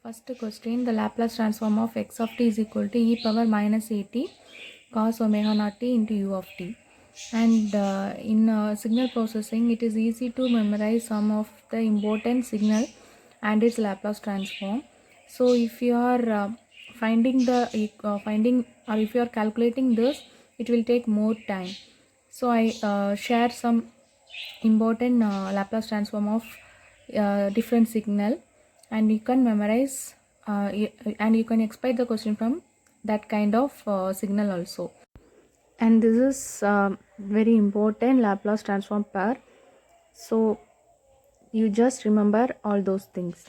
First question, the Laplace transform of x of t is equal to e power minus at cos omega naught t into u of t. And in signal processing, it is easy to memorize some of the important signal and its Laplace transform. So if you are finding or if you are calculating this, it will take more time. So I share some important Laplace transform of different signal, and you can memorize and you can expect the question from that kind of signal also. And this is very important Laplace transform pair, so you just remember all those things.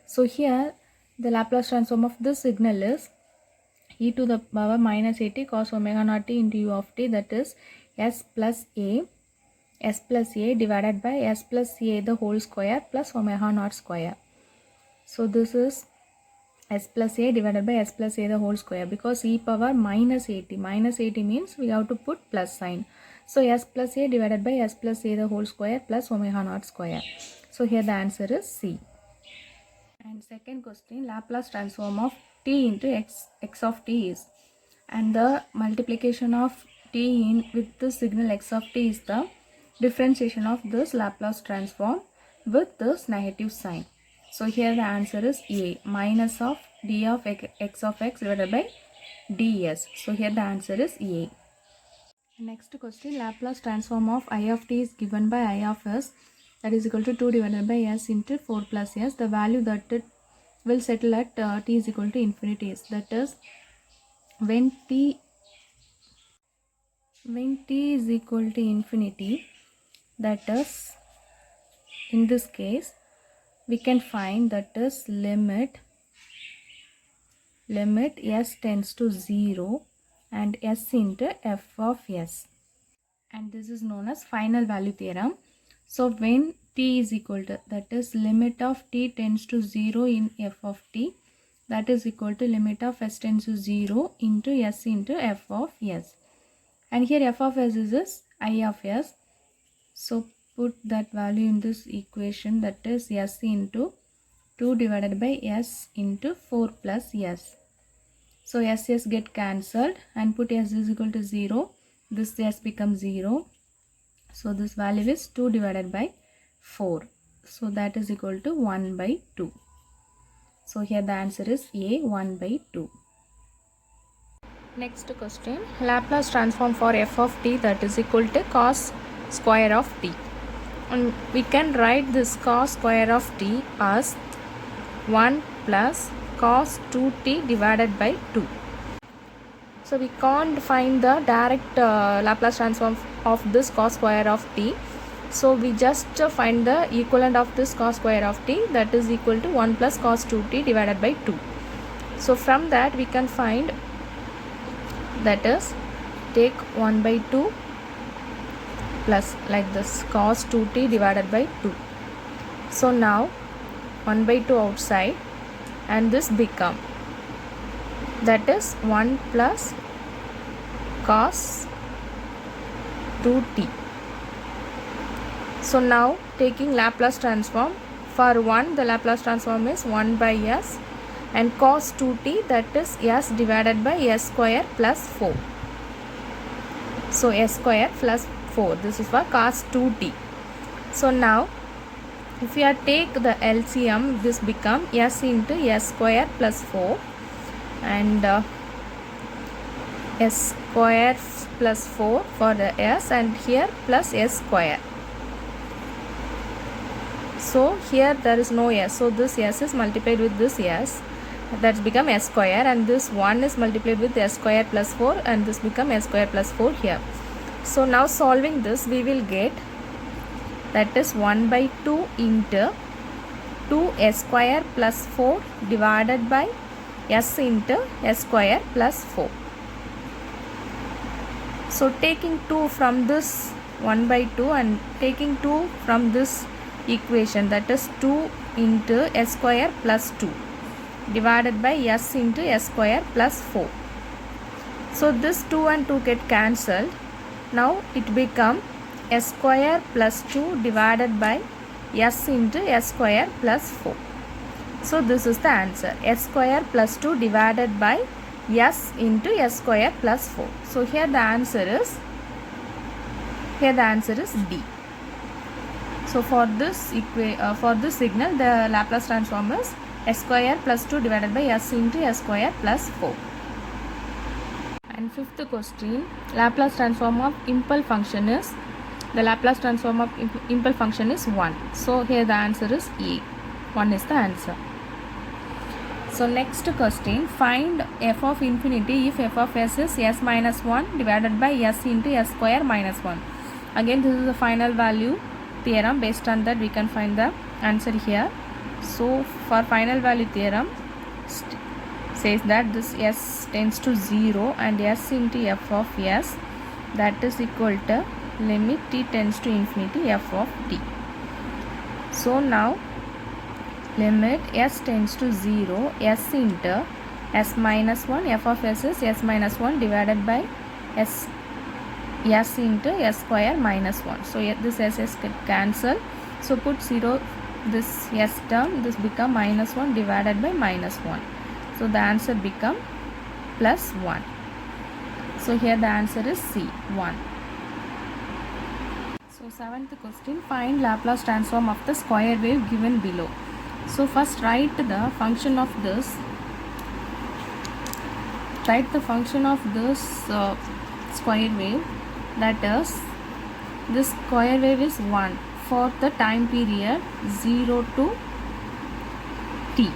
So here the Laplace transform of this signal is e to the power minus at cos omega naught t into u of t, that is s plus a divided by s plus a the whole square plus omega naught square. So this is s plus a divided by s plus a the whole square, because e power minus 80 means we have to put plus sign. So s plus a divided by s plus a the whole square plus omega naught square. So here the answer is C. And second question, Laplace transform of t into x of t is, and the multiplication of t in with the signal x of t is the differentiation of this Laplace transform with this negative sign. So here the answer is A, minus of d of x of x divided by ds. So here the answer is A. Next question, Laplace transform of I of t is given by I of s, that is equal to 2 divided by s into 4 plus s. The value that it will settle at t is equal to infinity is, that is when t is equal to infinity, that is in this case we can find that is limit s tends to 0 and s into f of s, and this is known as final value theorem. So when t is equal to, that is limit of t tends to 0 in f of t, that is equal to limit of s tends to 0 into s into f of s, and here f of s is I of s. So put that value in this equation, that is s into 2 divided by s into 4 plus s. So s get cancelled and put s is equal to 0. This s becomes 0. So this value is 2 divided by 4. So that is equal to 1 by 2. So here the answer is A, 1 by 2. Next question, Laplace transform for f of t, that is equal to cos square of t. And we can write this cos square of t as 1 plus cos 2t divided by 2. So we can't find the direct Laplace transform of this cos square of t. So we just find the equivalent of this cos square of t, that is equal to 1 plus cos 2t divided by 2. So from that we can find, that is take 1 by 2 plus like this cos 2t divided by 2. So now 1 by 2 outside, and this become, that is 1 plus cos 2t. So now taking Laplace transform, for 1 the Laplace transform is 1 by s, and cos 2t, that is s divided by s square plus 4. So s square plus 4, this is for cos 2t. So now if you take the LCM, this become s into s square plus 4, and s square plus 4 for the s, and here plus s square. So here there is no s, so this s is multiplied with this s, that's become s square, and this 1 is multiplied with s square plus 4, and this become s square plus 4 here. So now solving this, we will get, that is 1 by 2 into 2s square plus 4 divided by s into s square plus 4. So taking 2 from this 1 by 2 and taking 2 from this equation, that is 2 into s square plus 2 divided by s into s square plus 4. So this 2 and 2 get cancelled. Now it become s square plus 2 divided by s into s square plus 4. So this is the answer, s square plus 2 divided by s into s square plus 4. So here the answer is D. So for this signal, the Laplace transform is s square plus 2 divided by s into s square plus 4. And fifth question, Laplace transform of impulse function is, the Laplace transform of impulse function is 1. So here the answer is A. 1 is the answer. So next question, find f of infinity if f of s is s minus 1 divided by s into s square minus 1. Again, this is the final value theorem. Based on that we can find the answer here. So for final value theorem says that this s tends to 0 and s into f of s, that is equal to limit t tends to infinity f of t. So now limit s tends to 0, s into s minus 1, f of s is s minus 1 divided by s into s square minus 1. So this s get cancelled. So put 0, this s term, this become minus 1 divided by minus 1. So the answer become plus 1. So here the answer is C, 1. So seventh question, find Laplace transform of the square wave given below. So first write the function of this. Write the function of this square wave, that is, this square wave is 1 for the time period 0 to t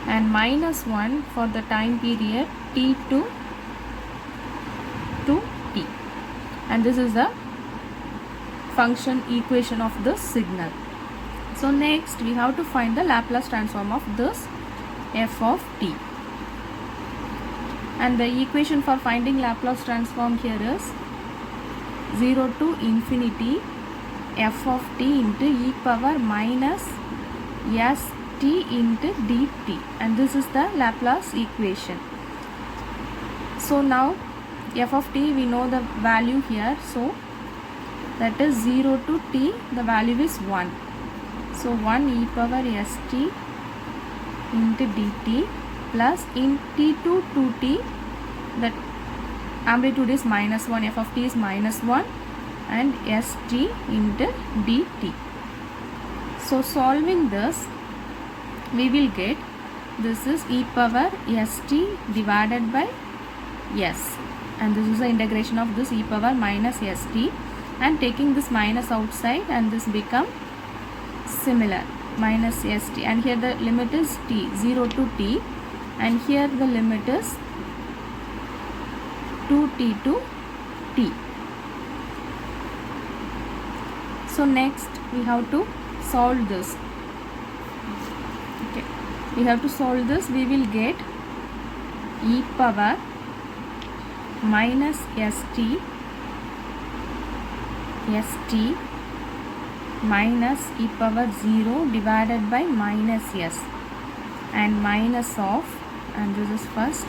and minus 1 for the time period t to t, and this is the function equation of the signal. So next we have to find the Laplace transform of this f of t, and the equation for finding Laplace transform here is 0 to infinity f of t into e power minus st into dt, and this is the Laplace equation. So now f of t, we know the value here, so that is 0 to t, the value is 1. So 1 e power st into dt plus in t to 2t, that amplitude is minus 1, f of t is minus 1, and st into dt. So solving this, we will get, this is e power st divided by s, and this is the integration of this e power minus st, and taking this minus outside, and this become similar minus st, and here the limit is t, 0 to t, and here the limit is 2t to t. So next we have to solve this. Okay, we have to solve this. We will get e power minus st minus e power 0 divided by minus s, and minus of, and this is first,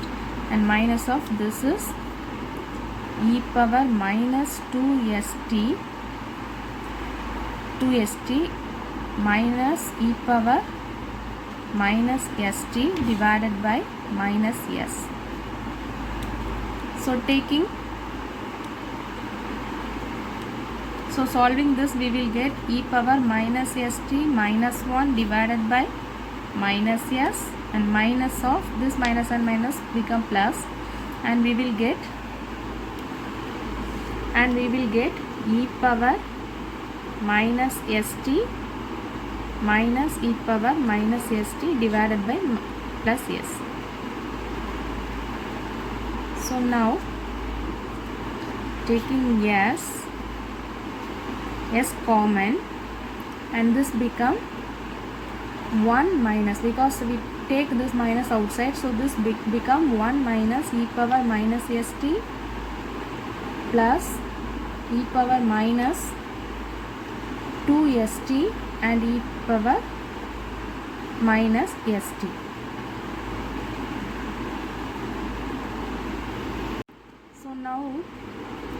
and minus of, this is e power minus 2st minus e power minus st divided by minus s. So solving this, we will get e power minus st minus 1 divided by minus s, and minus of this minus and minus become plus, and we will get e power minus st minus e power minus st divided by plus s. So now taking s common, and this become 1 minus, because we take this minus outside, so this become 1 minus e power minus st plus e power minus 2st and e power minus st. So now,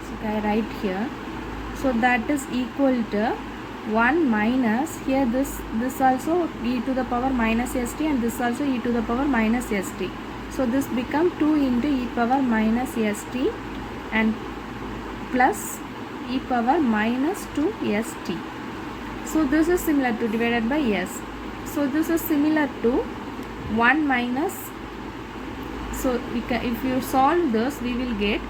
so I write here. So that is equal to 1 minus, here this also e to the power minus st, and this also e to the power minus st. So this become 2 into e power minus st and plus e power minus 2 st. So this is similar to divided by s. So this is similar to 1 minus. So we can, if you solve this, we will get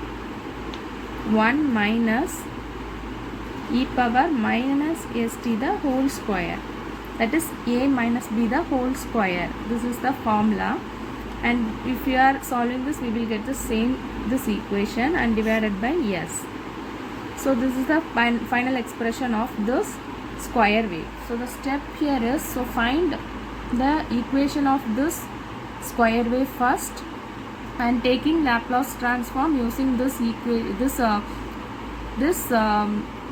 1 minus e power minus st the whole square, that is a minus b the whole square. This is the formula, and if you are solving this, we will get the same this equation and divided by s. So this is the final expression of this square wave. So the step here is, so find the equation of this square wave first, and taking Laplace transform using this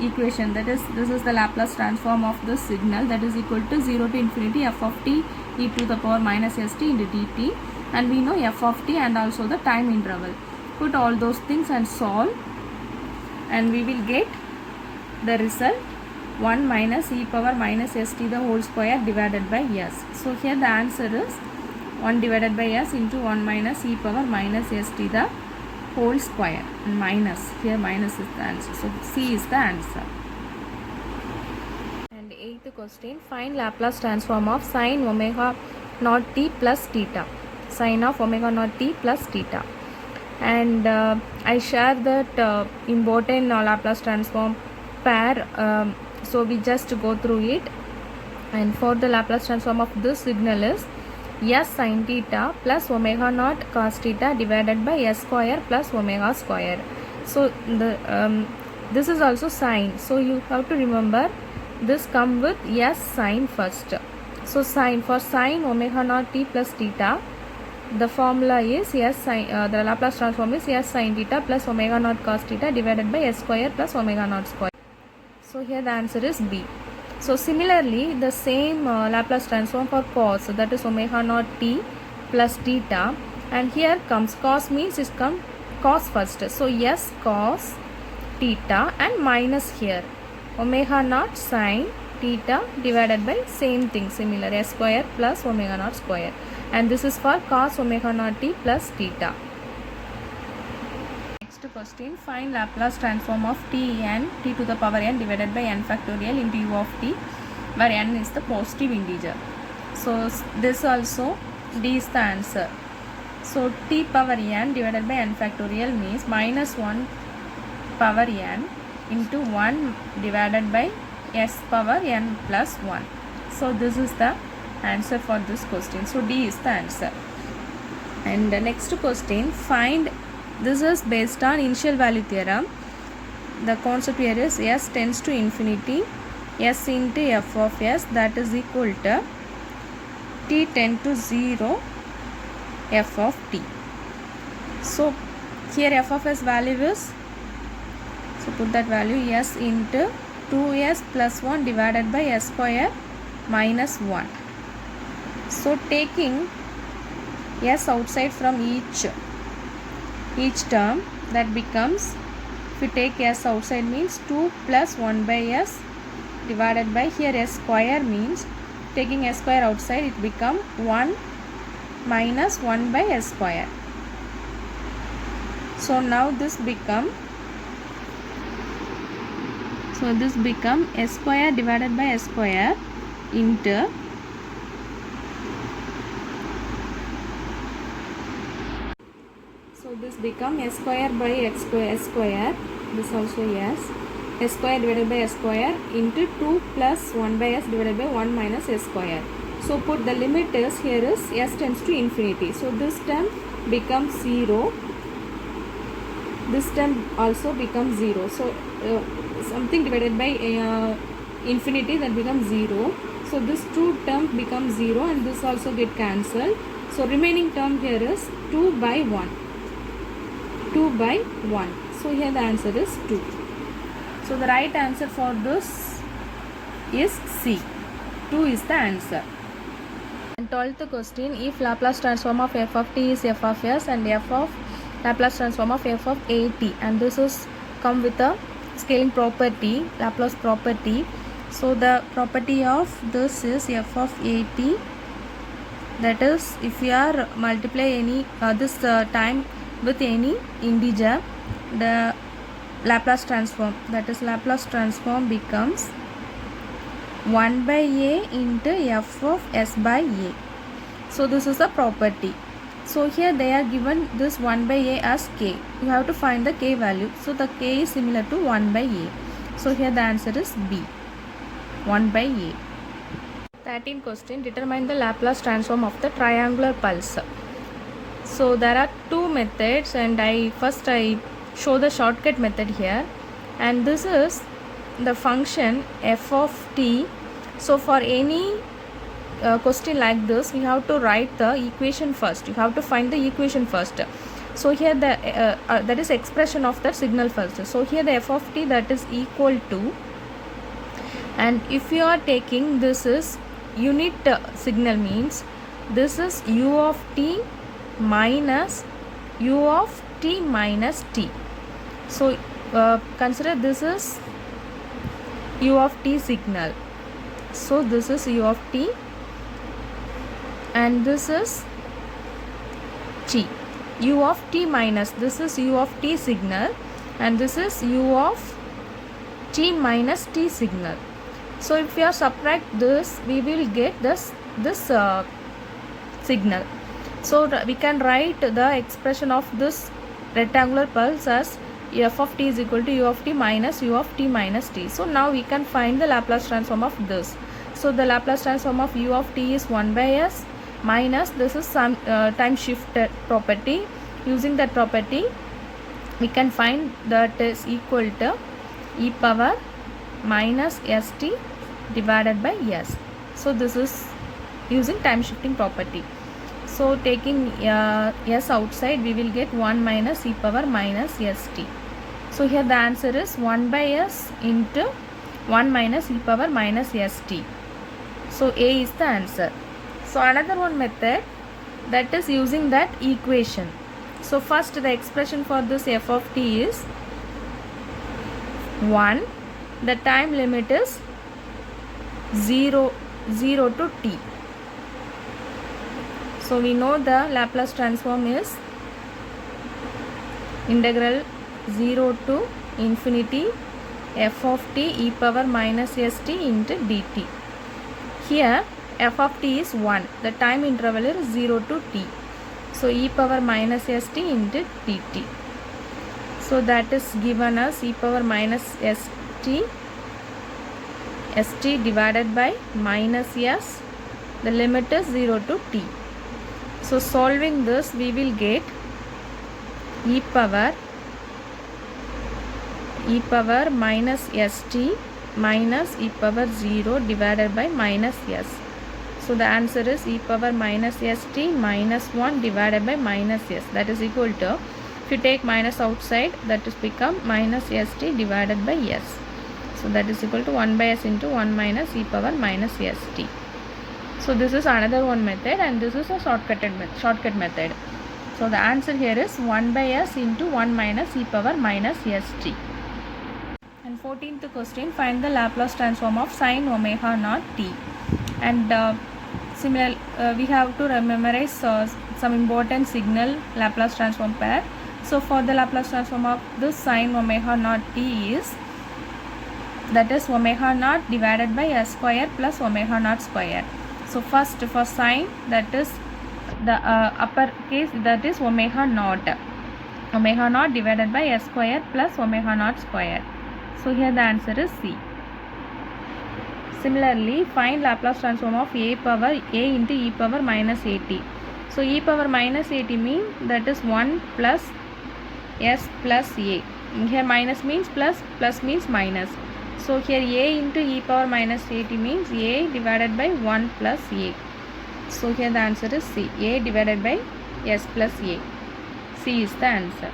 equation, that is, this is the Laplace transform of this signal, that is equal to 0 to infinity f of t e to the power minus st into dt, and we know f of t and also the time interval. Put all those things and solve, and we will get the result 1 minus e power minus st the whole square divided by s. So here the answer is 1 divided by s into 1 minus e power minus st the whole square, and minus, here minus is the answer. So C is the answer. And 8th question, find Laplace transform of sin omega naught t plus theta, sin of omega naught t plus theta. And I share that important Laplace transform pair, so we just go through it. And for the Laplace transform of this signal is s sin theta plus omega naught cos theta divided by s square plus omega square. So the this is also sine, so you have to remember this come with s sine first. So sine, for sine omega naught t plus theta, the formula is s sine, the Laplace transform is s sin theta plus omega naught cos theta divided by s square plus omega naught square. So here the answer is B. So similarly, the same Laplace transform for cos, so that is omega naught t plus theta, and here comes cos, means is come cos first. So s cos theta and minus here omega naught sin theta divided by same thing, similar, s square plus omega naught square, and this is for cos omega naught t plus theta. Question, find Laplace transform of t n t to the power n divided by n factorial into u of t, where n is the positive integer. So this also D is the answer. So t power n divided by n factorial means minus 1 power n into 1 divided by s power n plus 1. So this is the answer for this question. So D is the answer. And the next question, find, this is based on initial value theorem. The concept here is s tends to infinity, s into f of s, that is equal to t tend to 0 f of t. So here f of s value is, so put that value, s into 2s plus 1 divided by s square minus 1. So taking s outside from each term, that becomes, if you take s outside means 2 plus 1 by s divided by, here s square means taking s square outside, it become 1 minus 1 by s square. So now this become, so this become s square divided by s square into, so this become s square by x square, this also s square divided by s square into 2 plus 1 by s divided by 1 minus s square. So put the limit is, here is s tends to infinity, so this term becomes 0, this term also becomes 0. So something divided by infinity, that becomes 0. So this 2 term becomes 0 and this also get cancelled. So remaining term here is 2 by 1. 2 by 1. So here the answer is 2. So the right answer for this is C. 2 is the answer. And 12th question, if Laplace transform of f of t is f of s and f of Laplace transform of f of at, and this is come with a scaling property, Laplace property. So the property of this is f of at, that is if we are multiply any this time with any integer, the Laplace transform, that is Laplace transform becomes 1 by a into f of s by a. So this is the property. So here they are given this 1 by a as k. You have to find the k value. So the k is similar to 1 by a. So here the answer is B, 1 by a. 13th question, determine the Laplace transform of the triangular pulse. So there are two methods, and I show the shortcut method here, and this is the function f of t. So for any question like this, we have to write the equation first. You have to find the equation first. So here the that is expression of the signal first. So here the f of t, that is equal to, and if you are taking this is unit signal, means this is u of t minus u of t minus t. So consider this is u of t signal. So this is u of t, and this is t. U of t minus, this is u of t signal, and this is u of t minus t signal. So if we are subtract this, we will get this signal. So we can write the expression of this rectangular pulse as f of t is equal to u of t minus u of t minus t. So now we can find the Laplace transform of this. So the Laplace transform of u of t is 1 by s minus, this is some time shifted property. Using that property, we can find that is equal to e power minus st divided by s. So this is using time shifting property. So taking s outside, we will get 1 minus e power minus st. So here the answer is 1 by s into 1 minus e power minus st. So A is the answer. So another one method, that is using that equation. So first the expression for this f of t is 1. The time limit is 0 to t. So we know the Laplace transform is integral 0 to infinity f of t e power minus st into dt. Here f of t is 1. The time interval is 0 to t. So e power minus st into dt. So that is given as e power minus st divided by minus s. The limit is 0 to t. So solving this, we will get e power minus st minus e power 0 divided by minus s. So the answer is e power minus st minus 1 divided by minus s, that is equal to, if you take minus outside, that is become minus st divided by s. So that is equal to 1 by s into 1 minus e power minus st. So this is another one method, and this is a shortcut method. So the answer here is 1 by s into 1 minus e power minus st. And 14th question, find the Laplace transform of sin omega naught t. And similar, we have to memorize some important signal Laplace transform pair. So for the Laplace transform of this sin omega naught t is, that is omega naught divided by s square plus omega naught square. So first for sin, that is the upper case, that is omega naught divided by s square plus omega naught square. So here the answer is C. Similarly, find Laplace transform of a into e power minus at. So e power minus at means that is 1 plus s plus a. Here minus means plus, plus means minus. So here a into e power minus at means a divided by 1 plus a. So here the answer is C, a divided by s plus a. C is the answer.